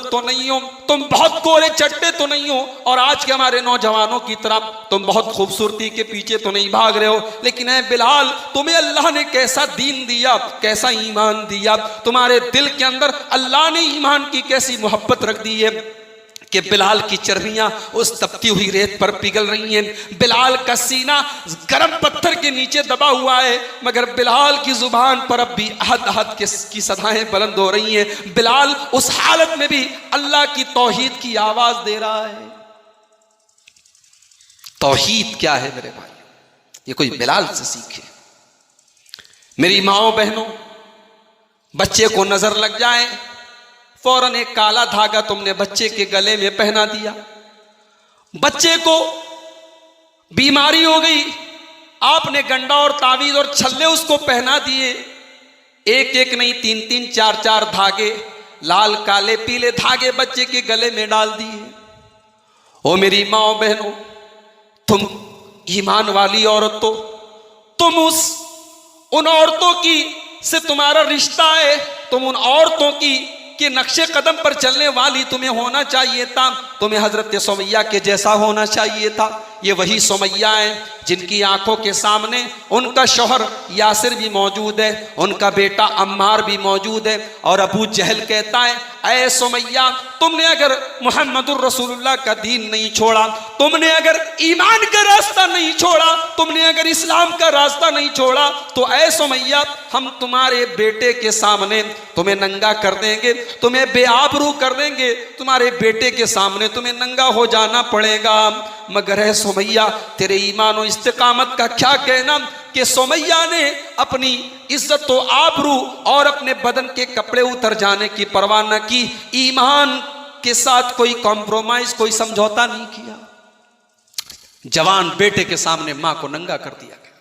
खूबसूरत तो नहीं हो, तुम बहुत कोरे चट्टे तो नहीं हो, और आज के हमारे नौजवानों की तरह तुम बहुत खूबसूरती के पीछे तो नहीं भाग रहे हो। लेकिन है बिलाल, तुम्हें अल्लाह ने कैसा दीन दिया, कैसा ईमान दिया, तुम्हारे दिल के अंदर अल्लाह ने ईमान की कैसी मोहब्बत रख दी है कि बिलाल की चर्बियां उस तपती हुई रेत पर पिघल रही हैं। बिलाल का सीना गर्म पत्थर के नीचे दबा हुआ है, मगर बिलाल की जुबान पर अब भी अहद अहद की सदाएं बुलंद हो रही हैं। बिलाल उस हालत में भी अल्लाह की तौहीद की आवाज दे रहा है। तौहीद क्या है मेरे भाई, ये कोई बिलाल से सीखे। मेरी माओ बहनों, बच्चे को नजर लग जाए, फौरन एक काला धागा तुमने बच्चे के गले में पहना दिया। बच्चे को बीमारी हो गई, आपने गंडा और तावीज और छल्ले उसको पहना दिए। एक एक नहीं, तीन तीन चार चार धागे, लाल काले पीले धागे बच्चे के गले में डाल दिए। ओ मेरी माओ बहनों, तुम ईमान वाली औरत, तो तुम उन औरतों की से तुम्हारा रिश्ता है, तुम उन औरतों की कि नक्शे कदम पर चलने वाली तुम्हें होना चाहिए था। तुम्हें हजरत सुमैया के जैसा होना चाहिए था। ये वही सुमैया है जिनकी आंखों के सामने उनका शौहर यासिर भी मौजूद है, उनका बेटा अम्मार भी मौजूद है, और अबू जहल कहता है, ऐ सुमैया, तुमने अगर मुहम्मदुर रसूलुल्लाह का दीन नहीं छोड़ा, तुमने अगर ईमान का रास्ता नहीं छोड़ा, तुमने अगर इस्लाम का रास्ता नहीं छोड़ा, तो ऐ सुमैया, हम तुम्हारे बेटे के सामने तुम्हें नंगा कर देंगे, तुम्हें बेआबरू कर देंगे, तुम्हारे बेटे के सामने तुम्हें नंगा हो जाना पड़ेगा। मगर है सुमैया, तेरे ईमान और इस्तिकामत का क्या कहना कि सुमैया ने अपनी इज्जत तो आबरू और अपने बदन के कपड़े उतर जाने की परवाह न की, ईमान के साथ कोई कॉम्प्रोमाइज, कोई समझौता नहीं किया। जवान बेटे के सामने मां को नंगा कर दिया गया,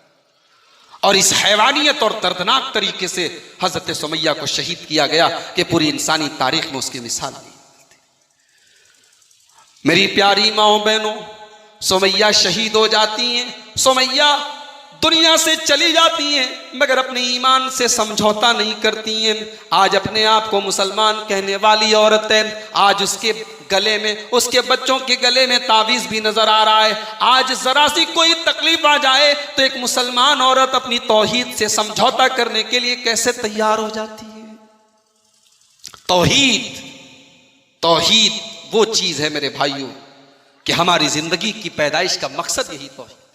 और इस हैवानियत और दर्दनाक तरीके से हजरत सुमैया को शहीद किया गया कि पूरी इंसानी तारीख में उसकी मिसाल नहीं मिलती। मेरी प्यारी माओ बहनों, सुमैया शहीद हो जाती हैं, सुमैया दुनिया से चली जाती हैं, मगर अपने ईमान से समझौता नहीं करती हैं। आज अपने आप को मुसलमान कहने वाली औरत है, आज उसके गले में, उसके बच्चों के गले में तावीज भी नजर आ रहा है। आज जरा सी कोई तकलीफ आ जाए तो एक मुसलमान औरत अपनी तौहीद से समझौता करने के लिए कैसे तैयार हो जाती है। तौहीद, तौहीद वो चीज है मेरे भाइयों कि हमारी जिंदगी की पैदाइश का मकसद यही तौहीद।